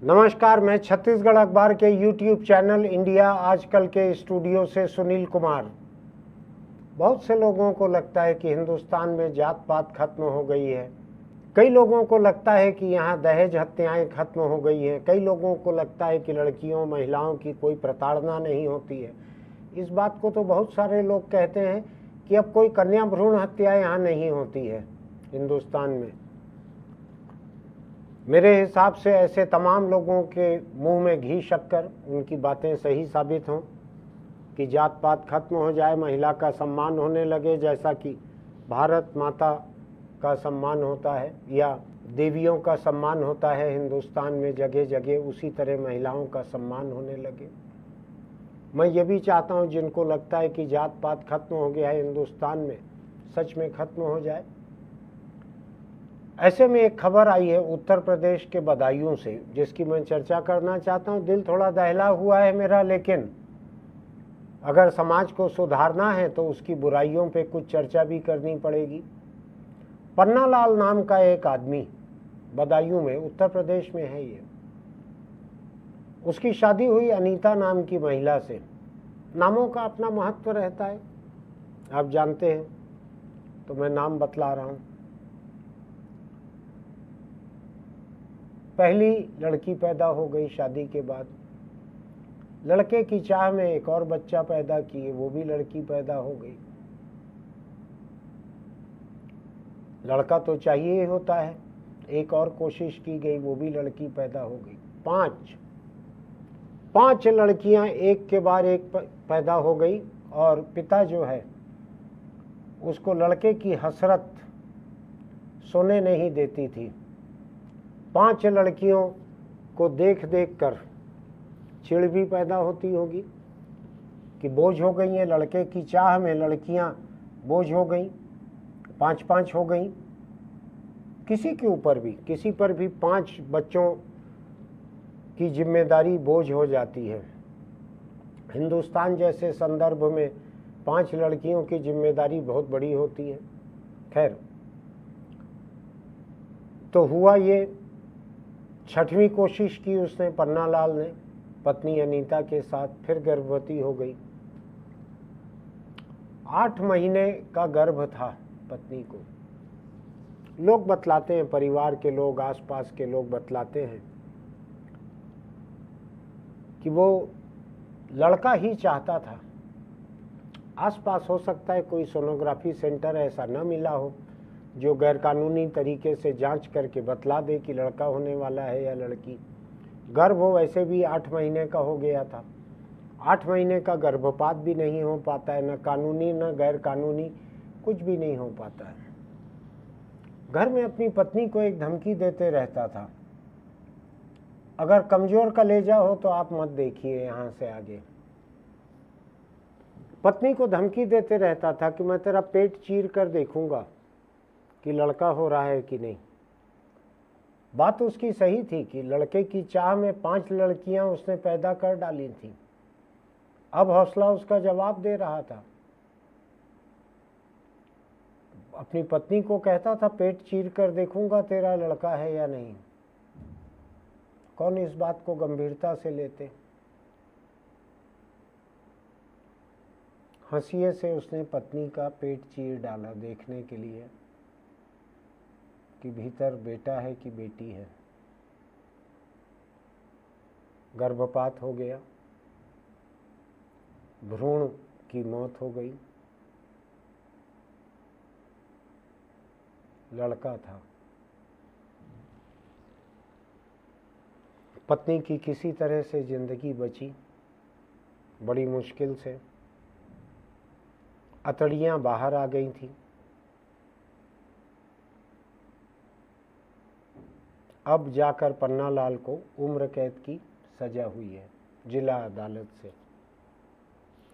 नमस्कार, मैं छत्तीसगढ़ अखबार के यूट्यूब चैनल इंडिया आजकल के स्टूडियो से सुनील कुमार। बहुत से लोगों को लगता है कि हिंदुस्तान में जात पात खत्म हो गई है। कई लोगों को लगता है कि यहाँ दहेज हत्याएं खत्म हो गई हैं। कई लोगों को लगता है कि लड़कियों महिलाओं की कोई प्रताड़ना नहीं होती है। इस बात को तो बहुत सारे लोग कहते हैं कि अब कोई कन्या भ्रूण हत्या यहाँ नहीं होती है हिंदुस्तान में। मेरे हिसाब से ऐसे तमाम लोगों के मुंह में घी शक्कर उनकी बातें सही साबित हों कि जात पात खत्म हो जाए, महिला का सम्मान होने लगे, जैसा कि भारत माता का सम्मान होता है या देवियों का सम्मान होता है हिंदुस्तान में जगह जगह, उसी तरह महिलाओं का सम्मान होने लगे। मैं ये भी चाहता हूँ जिनको लगता है कि जात पात खत्म हो गया है हिंदुस्तान में, सच में खत्म हो जाए। ऐसे में एक खबर आई है उत्तर प्रदेश के बदायूं से, जिसकी मैं चर्चा करना चाहता हूं। दिल थोड़ा दहला हुआ है मेरा, लेकिन अगर समाज को सुधारना है तो उसकी बुराइयों पे कुछ चर्चा भी करनी पड़ेगी। पन्नालाल नाम का एक आदमी बदायूं में, उत्तर प्रदेश में है ये, उसकी शादी हुई अनीता नाम की महिला से। नामों का अपना महत्व रहता है, आप जानते हैं, तो मैं नाम बतला रहा हूं। पहली लड़की पैदा हो गई शादी के बाद। लड़के की चाह में एक और बच्चा पैदा किए, वो भी लड़की पैदा हो गई। लड़का तो चाहिए ही होता है, एक और कोशिश की गई, वो भी लड़की पैदा हो गई। पांच लड़कियां एक के बाद एक पैदा हो गई, और पिता जो है उसको लड़के की हसरत सोने नहीं देती थी। 5 लड़कियों को देख देख कर चिढ़ भी पैदा होती होगी कि बोझ हो गई हैं, लड़के की चाह में लड़कियां बोझ हो गई, 5 हो गई। किसी पर भी 5 बच्चों की जिम्मेदारी बोझ हो जाती है। हिंदुस्तान जैसे संदर्भ में 5 लड़कियों की जिम्मेदारी बहुत बड़ी होती है। खैर, तो हुआ ये, 6वीं कोशिश की उसने, पन्नालाल ने, पत्नी अनीता के साथ, फिर गर्भवती हो गई। 8 महीने का गर्भ था पत्नी को। लोग बतलाते हैं, परिवार के लोग, आसपास के लोग बतलाते हैं कि वो लड़का ही चाहता था। आसपास हो सकता है कोई सोनोग्राफी सेंटर ऐसा न मिला हो जो गैरकानूनी तरीके से जांच करके बतला दे कि लड़का होने वाला है या लड़की। गर्भ हो वैसे भी 8 महीने का हो गया था। 8 महीने का गर्भपात भी नहीं हो पाता है, न कानूनी न गैर कानूनी, कुछ भी नहीं हो पाता है। घर में अपनी पत्नी को एक धमकी देते रहता था। अगर कमजोर कलेजा हो तो आप मत देखिए यहाँ से आगे। पत्नी को धमकी देते रहता था कि मैं तेरा पेट चीर कर देखूंगा कि लड़का हो रहा है कि नहीं। बात उसकी सही थी कि लड़के की चाह में 5 लड़कियां उसने पैदा कर डाली थी। अब हौसला उसका जवाब दे रहा था। अपनी पत्नी को कहता था, पेट चीर कर देखूंगा तेरा लड़का है या नहीं। कौन इस बात को गंभीरता से लेते। हंसिए से उसने पत्नी का पेट चीर डाला देखने के लिए कि भीतर बेटा है कि बेटी है। गर्भपात हो गया, भ्रूण की मौत हो गई, लड़का था। पत्नी की किसी तरह से जिंदगी बची, बड़ी मुश्किल से। अतड़ियां बाहर आ गई थी। अब जाकर पन्नालाल को उम्र कैद की सजा हुई है जिला अदालत से।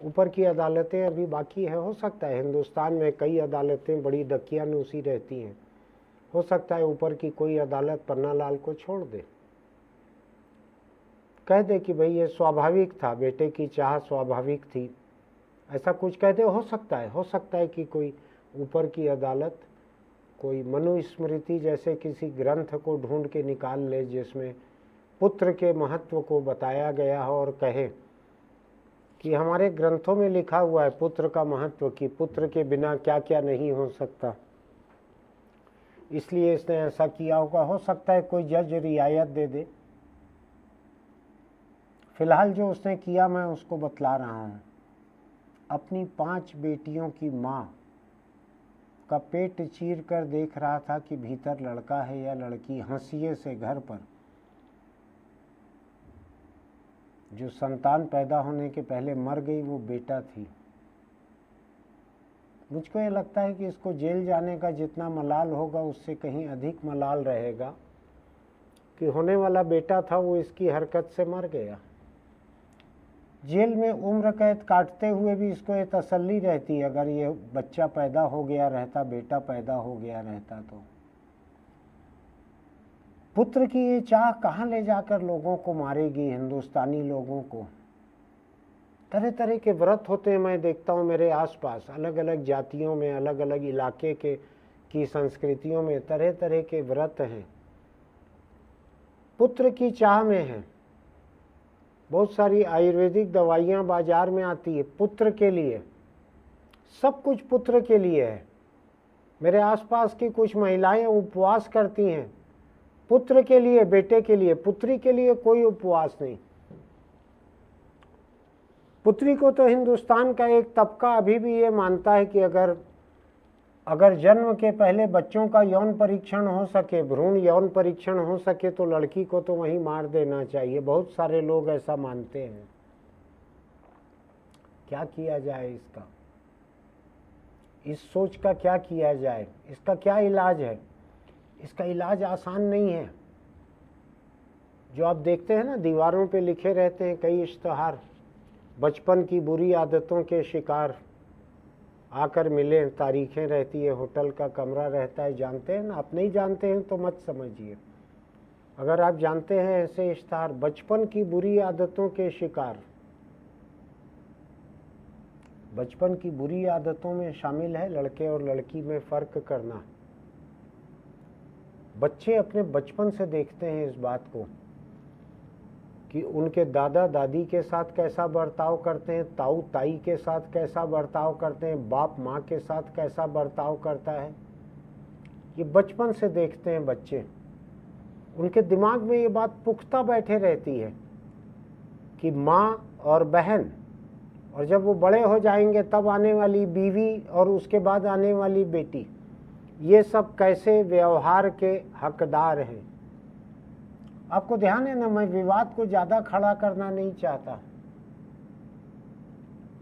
ऊपर की अदालतें अभी बाकी है। हो सकता है हिंदुस्तान में कई अदालतें बड़ी दकियानूसी रहती हैं, हो सकता है ऊपर की कोई अदालत पन्नालाल को छोड़ दे, कह दे कि भाई ये स्वाभाविक था, बेटे की चाह स्वाभाविक थी, ऐसा कुछ कह दे। हो सकता है कि कोई ऊपर की अदालत कोई मनुस्मृति जैसे किसी ग्रंथ को ढूंढ के निकाल ले जिसमें पुत्र के महत्व को बताया गया हो और कहे कि हमारे ग्रंथों में लिखा हुआ है पुत्र का महत्व, कि पुत्र के बिना क्या क्या नहीं हो सकता, इसलिए इसने ऐसा किया होगा। हो सकता है कोई जज रियायत दे दे। फिलहाल जो उसने किया मैं उसको बतला रहा हूँ। अपनी 5 बेटियों की माँ का पेट चीर कर देख रहा था कि भीतर लड़का है या लड़की। हंसिए से घर पर जो संतान पैदा होने के पहले मर गई वो बेटा थी। मुझको ये लगता है कि इसको जेल जाने का जितना मलाल होगा उससे कहीं अधिक मलाल रहेगा कि होने वाला बेटा था वो इसकी हरकत से मर गया। जेल में उम्र कैद काटते हुए भी इसको ये तसल्ली रहती, अगर ये बच्चा पैदा हो गया रहता, बेटा पैदा हो गया रहता तो। पुत्र की ये चाह कहाँ ले जाकर लोगों को मारेगी, हिंदुस्तानी लोगों को। तरह तरह के व्रत होते हैं, मैं देखता हूँ मेरे आसपास, अलग अलग जातियों में, अलग अलग इलाके की संस्कृतियों में तरह तरह के व्रत हैं। पुत्र की चाह में है। बहुत सारी आयुर्वेदिक दवाइयाँ बाजार में आती है पुत्र के लिए, सब कुछ पुत्र के लिए है। मेरे आसपास की कुछ महिलाएं उपवास करती हैं पुत्र के लिए, बेटे के लिए। पुत्री के लिए कोई उपवास नहीं। पुत्री को तो हिंदुस्तान का एक तबका अभी भी ये मानता है कि अगर जन्म के पहले बच्चों का यौन परीक्षण हो सके, भ्रूण यौन परीक्षण हो सके, तो लड़की को तो वहीं मार देना चाहिए। बहुत सारे लोग ऐसा मानते हैं। क्या किया जाए इसका? इस सोच का क्या किया जाए? इसका क्या इलाज है? इसका इलाज आसान नहीं है। जो आप देखते हैं ना, दीवारों पे लिखे रहते हैं कई इश्तहार, बचपन की बुरी आदतों के शिकार आकर मिले, तारीखें रहती है, होटल का कमरा रहता है। जानते हैं ना? आप नहीं जानते हैं तो मत समझिए। अगर आप जानते हैं ऐसे इश्तहार, बचपन की बुरी आदतों के शिकार। बचपन की बुरी आदतों में शामिल है लड़के और लड़की में फ़र्क करना। बच्चे अपने बचपन से देखते हैं इस बात को कि उनके दादा दादी के साथ कैसा बर्ताव करते हैं, ताऊ ताई के साथ कैसा बर्ताव करते हैं, बाप माँ के साथ कैसा बर्ताव करता है। ये बचपन से देखते हैं बच्चे। उनके दिमाग में ये बात पुख्ता बैठे रहती है कि माँ और बहन, और जब वो बड़े हो जाएंगे तब आने वाली बीवी और उसके बाद आने वाली बेटी, ये सब कैसे व्यवहार के हकदार हैं। आपको ध्यान है ना, मैं विवाद को ज़्यादा खड़ा करना नहीं चाहता,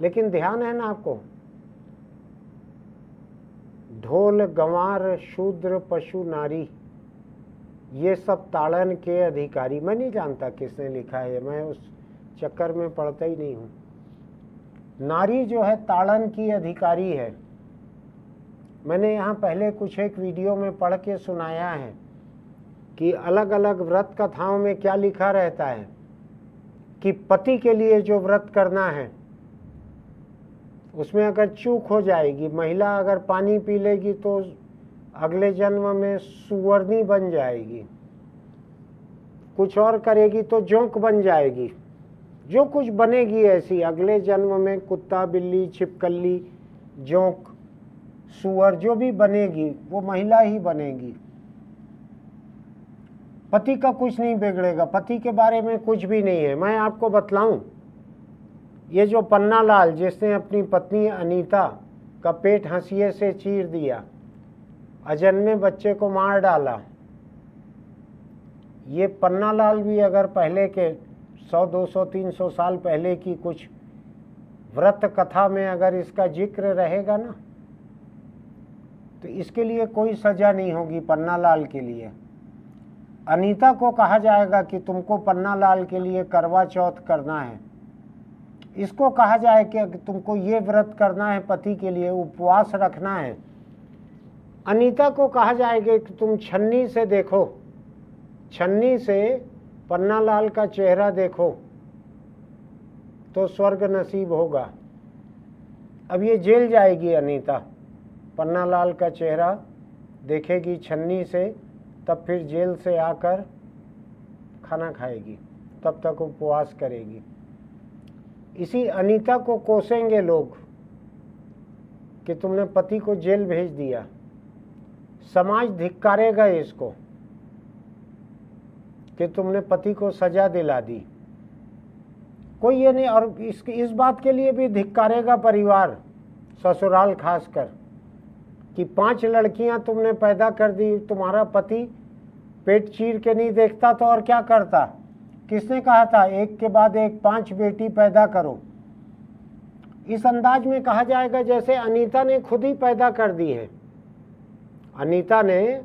लेकिन ध्यान है ना आपको, ढोल गंवार शूद्र पशु नारी, ये सब ताड़न के अधिकारी। मैं नहीं जानता किसने लिखा है, मैं उस चक्कर में पढ़ता ही नहीं हूँ। नारी जो है ताड़न की अधिकारी है। मैंने यहाँ पहले कुछ एक वीडियो में पढ़ के सुनाया है कि अलग अलग व्रत कथाओं में क्या लिखा रहता है कि पति के लिए जो व्रत करना है उसमें अगर चूक हो जाएगी, महिला अगर पानी पी लेगी तो अगले जन्म में सुवर्णी बन जाएगी, कुछ और करेगी तो जोंक बन जाएगी, जो कुछ बनेगी ऐसी अगले जन्म में, कुत्ता बिल्ली छिपकली जोंक सुअर जो भी बनेगी वो महिला ही बनेगी। पति का कुछ नहीं बिगड़ेगा, पति के बारे में कुछ भी नहीं है। मैं आपको बतलाऊं, ये जो पन्नालाल जिसने अपनी पत्नी अनीता का पेट हंसिए से चीर दिया, अजन्मे बच्चे को मार डाला, ये पन्नालाल भी अगर पहले के 100, 200, 300 साल पहले की कुछ व्रत कथा में अगर इसका जिक्र रहेगा ना, तो इसके लिए कोई सजा नहीं होगी पन्नालाल के लिए। अनीता को कहा जाएगा कि तुमको पन्नालाल के लिए करवा चौथ करना है, इसको कहा जाए कि तुमको ये व्रत करना है, पति के लिए उपवास रखना है। अनीता को कहा जाएगा कि तुम छन्नी से देखो, छन्नी से पन्नालाल का चेहरा देखो तो स्वर्ग नसीब होगा। अब ये जेल जाएगी अनीता, पन्नालाल का चेहरा देखेगी छन्नी से, तब फिर जेल से आकर खाना खाएगी, तब तक उपवास करेगी। इसी अनीता को कोसेंगे लोग कि तुमने पति को जेल भेज दिया। समाज धिक्कारेगा इसको कि तुमने पति को सजा दिला दी। कोई ये नहीं, और इस बात के लिए भी धिक्कारेगा परिवार, ससुराल खासकर, कि 5 लड़कियां तुमने पैदा कर दी, तुम्हारा पति पेट चीर के नहीं देखता तो और क्या करता? किसने कहा था एक के बाद एक 5 बेटी पैदा करो? इस अंदाज में कहा जाएगा जैसे अनीता ने खुद ही पैदा कर दी है। अनीता ने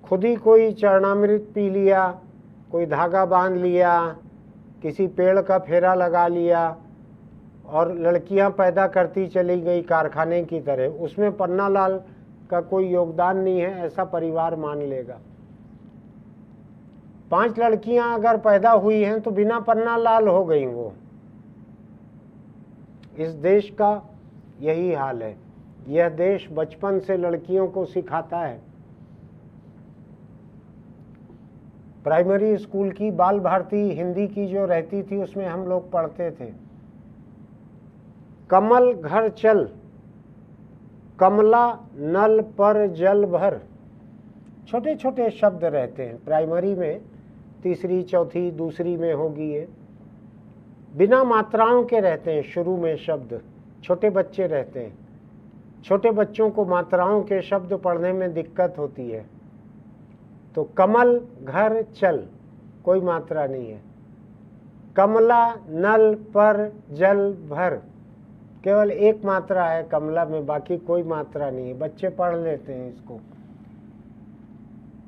खुद ही कोई चरणामृत पी लिया, कोई धागा बांध लिया, किसी पेड़ का फेरा लगा लिया और लड़कियां पैदा करती चली गई कारखाने की तरह। उसमें पन्नालाल का कोई योगदान नहीं है, ऐसा परिवार मान लेगा। 5 लड़कियां अगर पैदा हुई हैं तो बिना पन्नालाल हो गई वो। इस देश का यही हाल है। यह देश बचपन से लड़कियों को सिखाता है। प्राइमरी स्कूल की बाल भारती हिंदी की जो रहती थी उसमें हम लोग पढ़ते थे, कमल घर चल, कमला नल पर जल भर। छोटे छोटे शब्द रहते हैं प्राइमरी में, तीसरी चौथी दूसरी में होगी ये। बिना मात्राओं के रहते हैं शुरू में शब्द। छोटे बच्चे रहते हैं, छोटे बच्चों को मात्राओं के शब्द पढ़ने में दिक्कत होती है। तो कमल घर चल, कोई मात्रा नहीं है। कमला नल पर जल भर, केवल एक मात्रा है कमला में, बाकी कोई मात्रा नहीं है। बच्चे पढ़ लेते हैं इसको।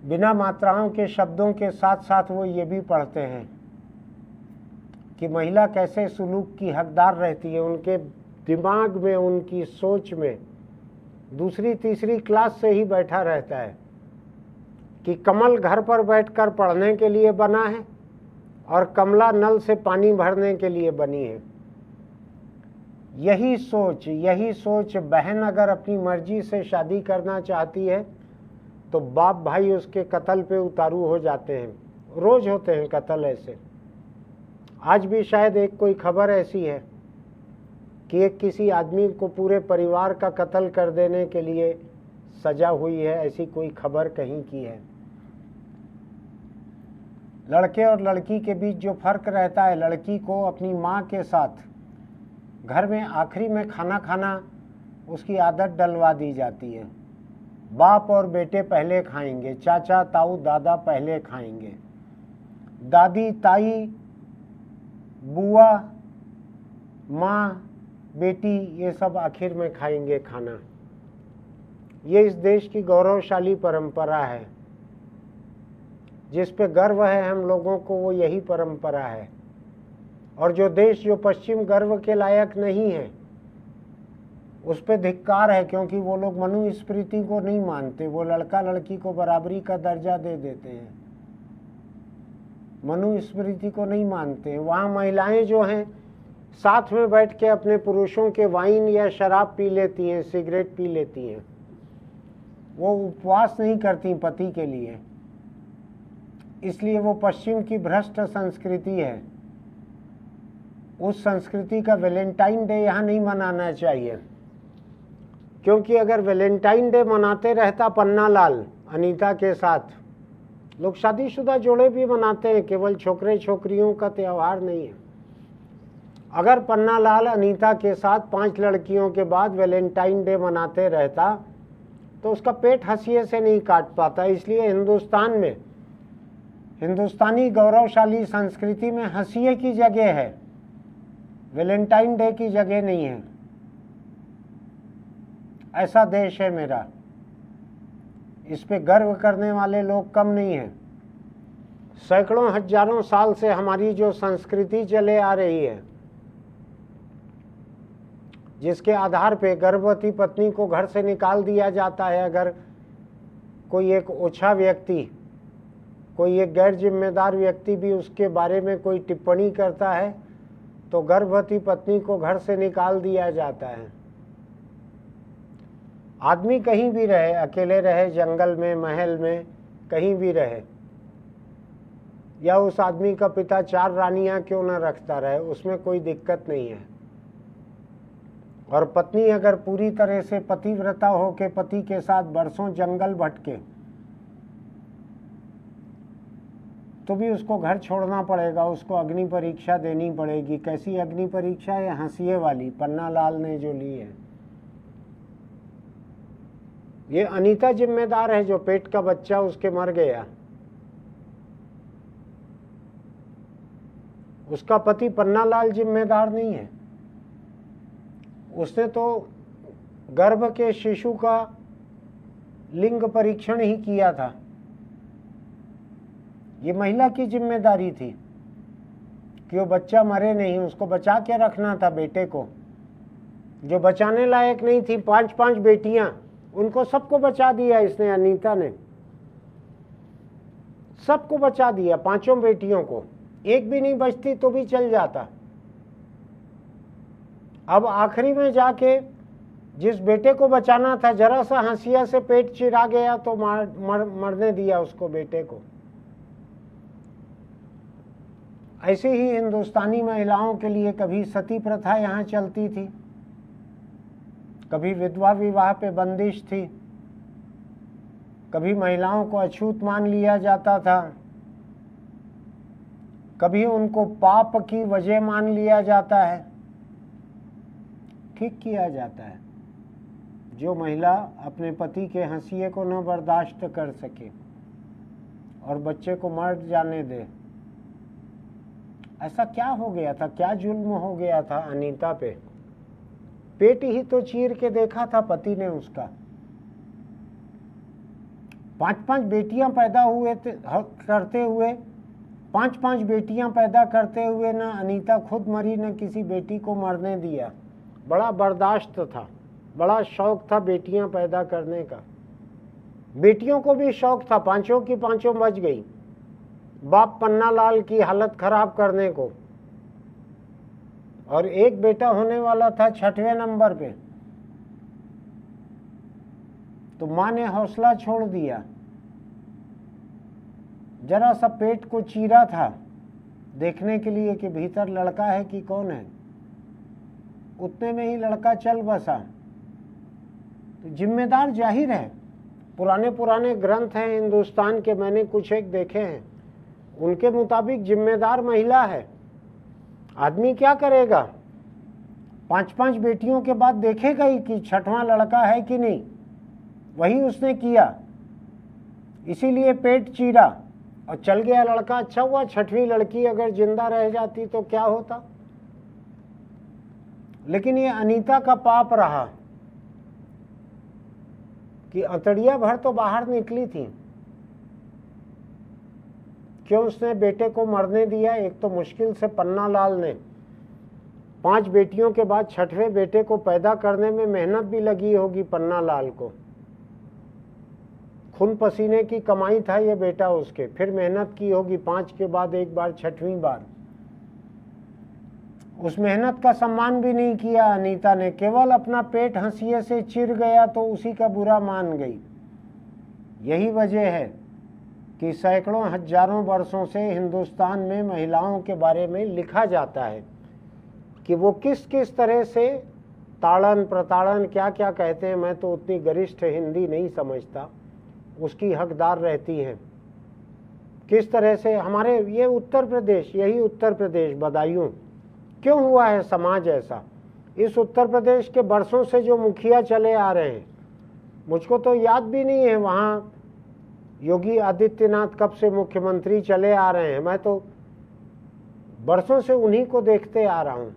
बिना मात्राओं के शब्दों के साथ साथ वो ये भी पढ़ते हैं कि महिला कैसे सुलूक की हकदार रहती है। उनके दिमाग में, उनकी सोच में दूसरी तीसरी क्लास से ही बैठा रहता है कि कमल घर पर बैठकर पढ़ने के लिए बना है और कमला नल से पानी भरने के लिए बनी है। यही सोच बहन अगर अपनी मर्जी से शादी करना चाहती है तो बाप भाई उसके कत्ल पे उतारू हो जाते हैं। रोज होते हैं कत्ल ऐसे। आज भी शायद एक कोई खबर ऐसी है कि एक किसी आदमी को पूरे परिवार का कत्ल कर देने के लिए सजा हुई है, ऐसी कोई खबर कहीं की है। लड़के और लड़की के बीच जो फर्क रहता है, लड़की को अपनी माँ के साथ घर में आखिरी में खाना खाना उसकी आदत डलवा दी जाती है। बाप और बेटे पहले खाएंगे, चाचा ताऊ दादा पहले खाएंगे, दादी ताई बुआ माँ बेटी ये सब आखिर में खाएंगे खाना। ये इस देश की गौरवशाली परंपरा है। जिस पे गर्व है हम लोगों को, वो यही परंपरा है। और जो देश, जो पश्चिम गर्व के लायक नहीं है, उस पे धिक्कार है, क्योंकि वो लोग मनुस्मृति को नहीं मानते। वो लड़का लड़की को बराबरी का दर्जा दे देते हैं, मनुस्मृति को नहीं मानते। वहाँ महिलाएं जो हैं साथ में बैठ के अपने पुरुषों के वाइन या शराब पी लेती हैं, सिगरेट पी लेती हैं। वो उपवास नहीं करती पति के लिए, इसलिए वो पश्चिम की भ्रष्ट संस्कृति है। उस संस्कृति का वैलेंटाइन डे यहाँ नहीं मनाना चाहिए, क्योंकि अगर वैलेंटाइन डे मनाते रहता पन्नालाल अनीता के साथ, लोग शादीशुदा जोड़े भी मनाते हैं, केवल छोकरे छोकरियों का त्यौहार नहीं है। अगर पन्नालाल अनीता के साथ 5 लड़कियों के बाद वैलेंटाइन डे मनाते रहता तो उसका पेट हंसिए से नहीं काट पाता। इसलिए हिंदुस्तान में, हिंदुस्तानी गौरवशाली संस्कृति में हंसिए की जगह है, वैलेंटाइन डे की जगह नहीं है। ऐसा देश है मेरा, इस पे गर्व करने वाले लोग कम नहीं हैं। सैकड़ों हजारों साल से हमारी जो संस्कृति चले आ रही है, जिसके आधार पे गर्भवती पत्नी को घर से निकाल दिया जाता है अगर कोई एक ओछा व्यक्ति, कोई एक गैर जिम्मेदार व्यक्ति भी उसके बारे में कोई टिप्पणी करता है तो गर्भवती पत्नी को घर से निकाल दिया जाता है। आदमी कहीं भी रहे, अकेले रहे, जंगल में, महल में, कहीं भी रहे, या उस आदमी का पिता 4 रानियां क्यों न रखता रहे, उसमें कोई दिक्कत नहीं है। और पत्नी अगर पूरी तरह से पतिव्रता हो के पति के साथ बरसों जंगल भटके तो भी उसको घर छोड़ना पड़ेगा, उसको अग्नि परीक्षा देनी पड़ेगी। कैसी अग्नि परीक्षा है? हंसिए वाली, पन्नालाल ने जो ली है। ये अनीता जिम्मेदार है, जो पेट का बच्चा उसके मर गया। उसका पति पन्नालाल जिम्मेदार नहीं है। उसने तो गर्भ के शिशु का लिंग परीक्षण ही किया था। ये महिला की जिम्मेदारी थी कि वो बच्चा मरे नहीं, उसको बचा के रखना था बेटे को। जो बचाने लायक नहीं थी, 5 बेटियां, उनको सबको बचा दिया इसने, अनीता ने सबको बचा दिया, 5 बेटियों को। एक भी नहीं बचती तो भी चल जाता। अब आखिरी में जाके जिस बेटे को बचाना था, जरा सा हंसिया से पेट चिरा गया तो मरने दिया उसको, बेटे को। ऐसे ही हिंदुस्तानी महिलाओं के लिए कभी सती प्रथा यहाँ चलती थी, कभी विधवा विवाह पे बंदिश थी, कभी महिलाओं को अछूत मान लिया जाता था, कभी उनको पाप की वजह मान लिया जाता है। ठीक किया जाता है। जो महिला अपने पति के हंसिए को न बर्दाश्त कर सके और बच्चे को मर जाने दे। ऐसा क्या हो गया था, क्या जुल्म हो गया था अनीता पे? पेट ही तो चीर के देखा था पति ने उसका। 5 बेटियां पैदा हुए करते हुए 5 बेटियां पैदा करते हुए न अनीता खुद मरी, न किसी बेटी को मरने दिया। बड़ा बर्दाश्त था, बड़ा शौक था बेटियां पैदा करने का। बेटियों को भी शौक था, 5 की 5 बच गई। बाप पन्नालाल की हालत खराब करने को। और एक बेटा होने वाला था 6वें नंबर पे, तो मां ने हौसला छोड़ दिया। जरा सा पेट को चीरा था देखने के लिए कि भीतर लड़का है कि कौन है। उतने में ही लड़का चल बसा। तो जिम्मेदार जाहिर है। पुराने ग्रंथ हैं हिंदुस्तान के, मैंने कुछ एक देखे हैं, उनके मुताबिक जिम्मेदार महिला है। आदमी क्या करेगा? 5 बेटियों के बाद देखेगा ही कि 6वां लड़का है कि नहीं। वही उसने किया, इसीलिए पेट चीरा और चल गया लड़का। अच्छा हुआ 6वीं लड़की अगर जिंदा रह जाती तो क्या होता। लेकिन ये अनीता का पाप रहा कि अतड़िया भर तो बाहर निकली थी। क्यों उसने बेटे को मरने दिया? एक तो मुश्किल से पन्नालाल ने 5 बेटियों के बाद 6वें बेटे को पैदा करने में मेहनत भी लगी होगी पन्नालाल को। खून पसीने की कमाई था ये बेटा उसके। फिर मेहनत की होगी 5 के बाद एक बार, 6वीं बार। उस मेहनत का सम्मान भी नहीं किया अनीता ने। केवल अपना पेट हंसिए से चिर गया तो उसी का बुरा मान गई। यही वजह है कि सैकड़ों हजारों वर्षों से हिंदुस्तान में महिलाओं के बारे में लिखा जाता है कि वो किस किस तरह से ताड़न प्रताड़न क्या क्या कहते हैं, मैं तो उतनी गरिष्ठ हिंदी नहीं समझता, उसकी हकदार रहती है। किस तरह से हमारे ये उत्तर प्रदेश, यही उत्तर प्रदेश बदायूं, क्यों हुआ है समाज ऐसा? इस उत्तर प्रदेश के बरसों से जो मुखिया चले आ रहे हैं, मुझको तो याद भी नहीं है वहाँ योगी आदित्यनाथ कब से मुख्यमंत्री चले आ रहे हैं। मैं तो बरसों से उन्हीं को देखते आ रहा हूँ।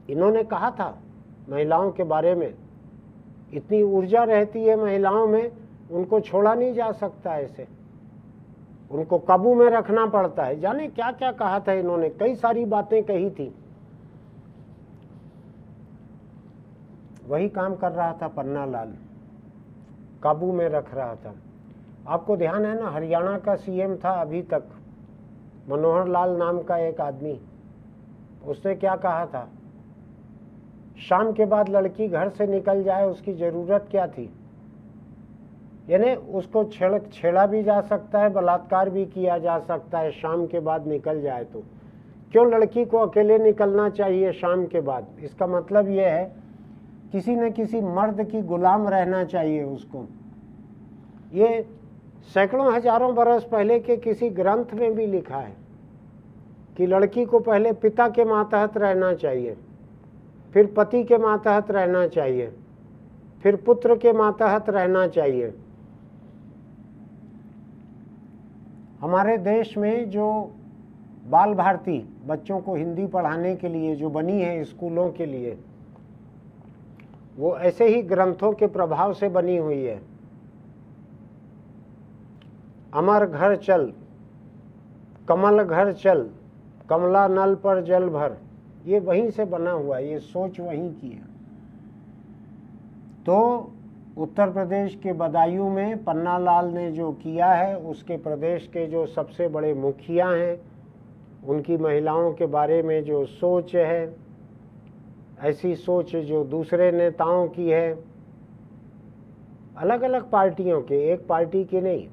इन्होंने कहा था महिलाओं के बारे में, इतनी ऊर्जा रहती है महिलाओं में, उनको छोड़ा नहीं जा सकता, ऐसे उनको काबू में रखना पड़ता है। जाने क्या क्या कहा था इन्होंने, कई सारी बातें कही थी। वही काम कर रहा था पन्नालाल, काबू में रख रहा था। आपको ध्यान है ना, हरियाणा का सीएम था अभी तक, मनोहर लाल नाम का एक आदमी। उसने क्या कहा था? शाम के बाद लड़की घर से निकल जाए, उसकी जरूरत क्या थी? यानी उसको छेड़ा भी जा सकता है, बलात्कार भी किया जा सकता है शाम के बाद निकल जाए तो। क्यों लड़की को अकेले निकलना चाहिए शाम के बाद? इसका मतलब यह है किसी न किसी मर्द की गुलाम रहना चाहिए उसको। ये सैकड़ों हजारों बरस पहले के किसी ग्रंथ में भी लिखा है कि लड़की को पहले पिता के मातहत रहना चाहिए, फिर पति के मातहत रहना चाहिए, फिर पुत्र के मातहत रहना चाहिए। हमारे देश में जो बाल भारती बच्चों को हिंदी पढ़ाने के लिए जो बनी है स्कूलों के लिए, वो ऐसे ही ग्रंथों के प्रभाव से बनी हुई है। अमर घर चल, कमल घर चल, कमला नल पर जल भर, ये वहीं से बना हुआ है, ये सोच वहीं की है। तो उत्तर प्रदेश के बदायूं में पन्ना लाल ने जो किया है, उसके प्रदेश के जो सबसे बड़े मुखिया हैं, उनकी महिलाओं के बारे में जो सोच है, ऐसी सोच जो दूसरे नेताओं की है, अलग अलग पार्टियों के, एक पार्टी की नहीं।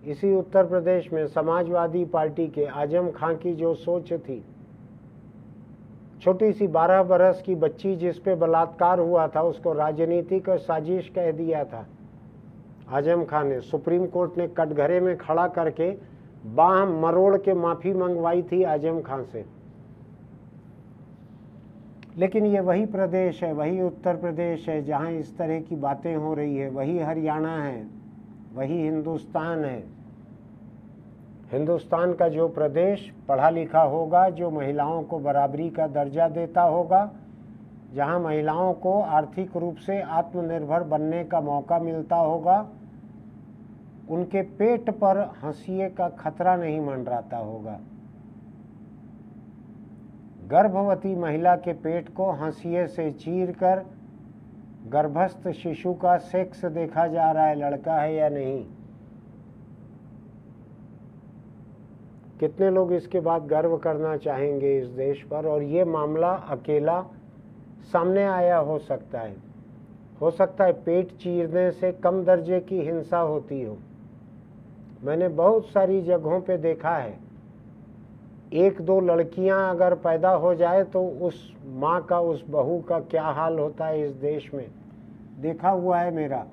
इसी उत्तर प्रदेश में समाजवादी पार्टी के आजम खां की जो सोच थी, छोटी सी 12 बरस की बच्ची जिस पे बलात्कार हुआ था, उसको राजनीतिक साजिश कह दिया था आजम खां ने। सुप्रीम कोर्ट ने कटघरे में खड़ा करके बाह मरोड़ के माफी मंगवाई थी आजम खां से। लेकिन ये वही प्रदेश है, वही उत्तर प्रदेश है जहां इस तरह की बातें हो रही है, वही हरियाणा है, वही हिंदुस्तान है। हिंदुस्तान का जो प्रदेश पढ़ा लिखा होगा, जो महिलाओं को बराबरी का दर्जा देता होगा, जहां महिलाओं को आर्थिक रूप से आत्मनिर्भर बनने का मौका मिलता होगा, उनके पेट पर हंसिए का खतरा नहीं मंडराता होगा। गर्भवती महिला के पेट को हंसिए से चीरकर गर्भस्थ शिशु का सेक्स देखा जा रहा है, लड़का है या नहीं। कितने लोग इसके बाद गर्व करना चाहेंगे इस देश पर? और ये मामला अकेला सामने आया हो सकता है पेट चीरने से कम दर्जे की हिंसा होती हो। मैंने बहुत सारी जगहों पे देखा है, 1-2 लड़कियां अगर पैदा हो जाए तो उस माँ का, उस बहू का क्या हाल होता है इस देश में, देखा हुआ है मेरा।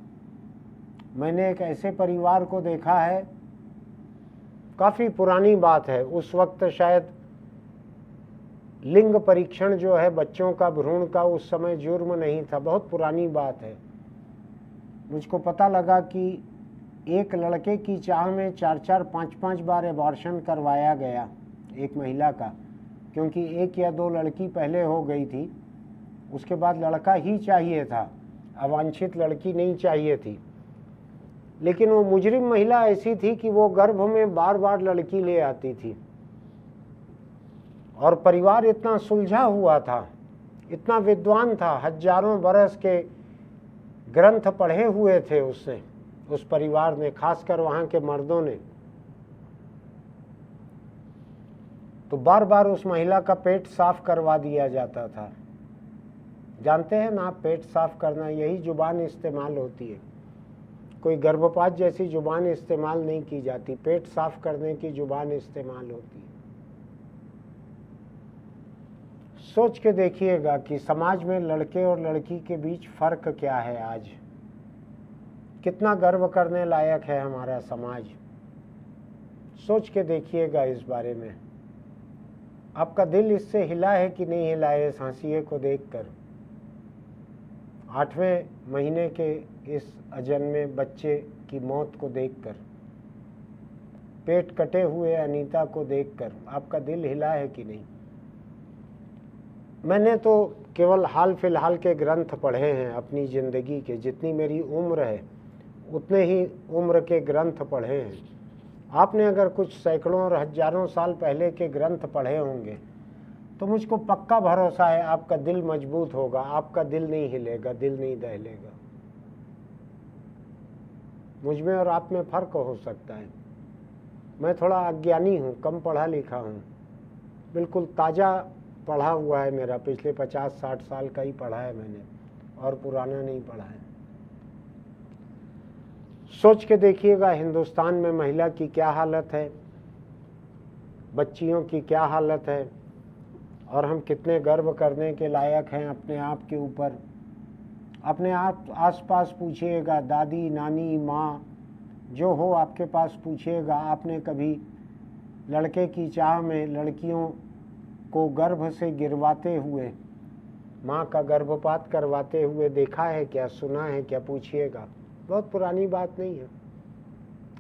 मैंने एक ऐसे परिवार को देखा है, काफ़ी पुरानी बात है, उस वक्त शायद लिंग परीक्षण जो है बच्चों का, भ्रूण का, उस समय जुर्म नहीं था, बहुत पुरानी बात है। मुझको पता लगा कि एक लड़के की चाह में 4-4, 5-5 बार एबॉर्शन करवाया गया एक महिला का, क्योंकि 1 या 2 लड़की पहले हो गई थी, उसके बाद लड़का ही चाहिए था, अवांछित लड़की नहीं चाहिए थी। लेकिन वो मुजरिम महिला ऐसी थी कि वो गर्भ में बार बार लड़की ले आती थी, और परिवार इतना सुलझा हुआ था, इतना विद्वान था, हजारों बरस के ग्रंथ पढ़े हुए थे उसने, उस परिवार ने, खासकर वहाँ के मर्दों ने। तो बार बार उस महिला का पेट साफ करवा दिया जाता था। जानते हैं ना आप, पेट साफ करना, यही जुबान इस्तेमाल होती है, कोई गर्भपात जैसी जुबान इस्तेमाल नहीं की जाती, पेट साफ करने की जुबान इस्तेमाल होती है। सोच के देखिएगा कि समाज में लड़के और लड़की के बीच फर्क क्या है आज। कितना गर्व करने लायक है हमारा समाज। सोच के देखिएगा इस बारे में। आपका दिल इससे हिला है कि नहीं हिला है इस हांसिए को देखकर? 8वें महीने के इस अजन्मे बच्चे की मौत को देखकर, पेट कटे हुए अनीता को देखकर आपका दिल हिला है कि नहीं? मैंने तो केवल हाल फिलहाल के ग्रंथ पढ़े हैं अपनी ज़िंदगी के, जितनी मेरी उम्र है उतने ही उम्र के ग्रंथ पढ़े हैं। आपने अगर कुछ सैकड़ों और हजारों साल पहले के ग्रंथ पढ़े होंगे तो मुझको पक्का भरोसा है आपका दिल मजबूत होगा, आपका दिल नहीं हिलेगा, दिल नहीं दहलेगा। मुझ में और आप में फ़र्क हो सकता है। मैं थोड़ा अज्ञानी हूँ, कम पढ़ा लिखा हूँ, बिल्कुल ताज़ा पढ़ा हुआ है मेरा, पिछले 50-60 साल का ही पढ़ा है मैंने, और पुराना नहीं पढ़ा है। सोच के देखिएगा हिंदुस्तान में महिला की क्या हालत है, बच्चियों की क्या हालत है, और हम कितने गर्व करने के लायक हैं अपने आप के ऊपर। अपने आप आसपास पूछिएगा, दादी, नानी, माँ जो हो आपके पास, पूछिएगा आपने कभी लड़के की चाह में लड़कियों को गर्भ से गिरवाते हुए, माँ का गर्भपात करवाते हुए देखा है क्या, सुना है क्या? पूछिएगा। बहुत पुरानी बात नहीं है,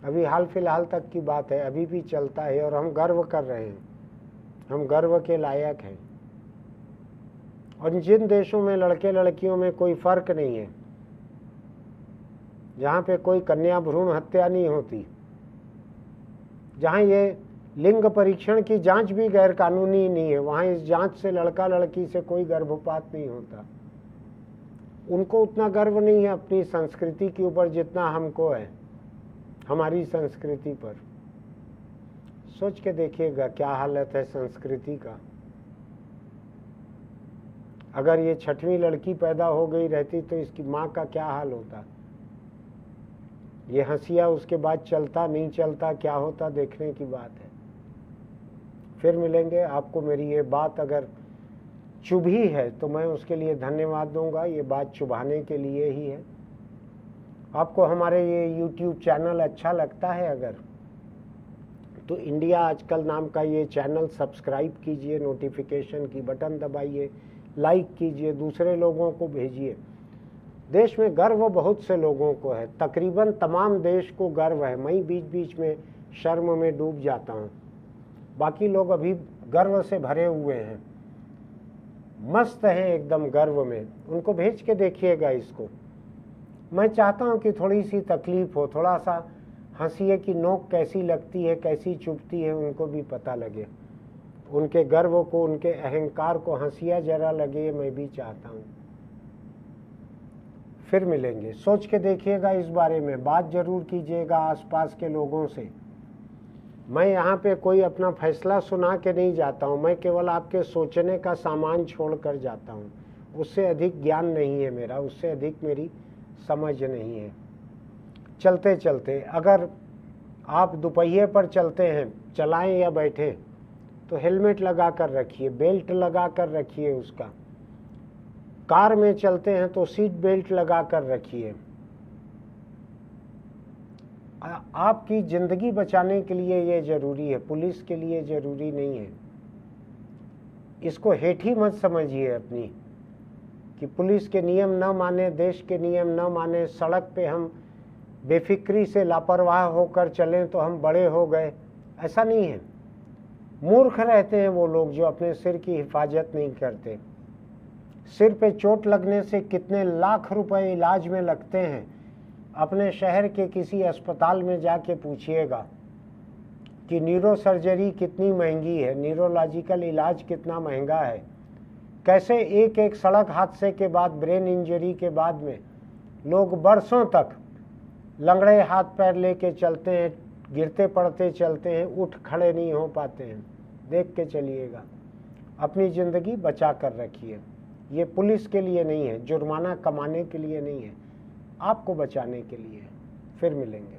अभी हाल फिलहाल तक की बात है, अभी भी चलता है और हम गर्व कर रहे हैं, हम गर्व के लायक हैं। और जिन देशों में लड़के लड़कियों में कोई फर्क नहीं है, जहाँ पे कोई कन्या भ्रूण हत्या नहीं होती, जहाँ ये लिंग परीक्षण की जांच भी गैर कानूनी नहीं है, वहाँ इस जांच से लड़का लड़की से कोई गर्भपात नहीं होता। उनको उतना गर्व नहीं है अपनी संस्कृति के ऊपर जितना हमको है हमारी संस्कृति पर। सोच के देखिएगा क्या हालत है संस्कृति का। अगर ये 6वीं लड़की पैदा हो गई रहती तो इसकी माँ का क्या हाल होता। ये हंसिया उसके बाद चलता नहीं चलता, क्या होता, देखने की बात है। फिर मिलेंगे। आपको मेरी ये बात अगर चुभी है तो मैं उसके लिए धन्यवाद दूंगा, ये बात चुभाने के लिए ही है। आपको हमारे ये YouTube चैनल अच्छा लगता है अगर, तो इंडिया आजकल नाम का ये चैनल सब्सक्राइब कीजिए, नोटिफिकेशन की बटन दबाइए, लाइक कीजिए, दूसरे लोगों को भेजिए। देश में गर्व बहुत से लोगों को है, तकरीबन तमाम देश को गर्व है। मैं बीच बीच में शर्म में डूब जाता हूँ, बाकी लोग अभी गर्व से भरे हुए हैं, मस्त हैं एकदम गर्व में। उनको भेज के देखिएगा इसको। मैं चाहता हूँ कि थोड़ी सी तकलीफ हो, थोड़ा सा हंसिए की नोक कैसी लगती है, कैसी चुभती है, उनको भी पता लगे। उनके गर्व को, उनके अहंकार को हंसिया जरा लगे, ये मैं भी चाहता हूँ। फिर मिलेंगे। सोच के देखिएगा इस बारे में, बात जरूर कीजिएगा आसपास के लोगों से। मैं यहाँ पे कोई अपना फैसला सुना के नहीं जाता हूँ, मैं केवल आपके सोचने का सामान छोड़ कर जाता हूँ। उससे अधिक ज्ञान नहीं है मेरा, उससे अधिक मेरी समझ नहीं है। चलते चलते अगर आप दुपहिए पर चलते हैं, चलाएं या बैठें, तो हेलमेट लगा कर रखिए, बेल्ट लगा कर रखिए उसका। कार में चलते हैं तो सीट बेल्ट लगा कर रखिए। आपकी जिंदगी बचाने के लिए ये जरूरी है, पुलिस के लिए जरूरी नहीं है। इसको हेठी मत समझिए अपनी, कि पुलिस के नियम न माने, देश के नियम न माने, सड़क पे हम बेफिक्री से लापरवाह होकर चलें तो हम बड़े हो गए, ऐसा नहीं है। मूर्ख रहते हैं वो लोग जो अपने सिर की हिफाजत नहीं करते। सिर पे चोट लगने से कितने लाख रुपए इलाज में लगते हैं। अपने शहर के किसी अस्पताल में जाके पूछिएगा कि न्यूरो सर्जरी कितनी महंगी है, न्यूरोलॉजिकल इलाज कितना महंगा है। कैसे एक एक सड़क हादसे के बाद, ब्रेन इंजरी के बाद में लोग बरसों तक लंगड़े हाथ पैर लेके चलते हैं, गिरते पड़ते चलते हैं, उठ खड़े नहीं हो पाते हैं। देख के चलिएगा, अपनी ज़िंदगी बचा कर रखिए। ये पुलिस के लिए नहीं है, जुर्माना कमाने के लिए नहीं है, आपको बचाने के लिए है। फिर मिलेंगे।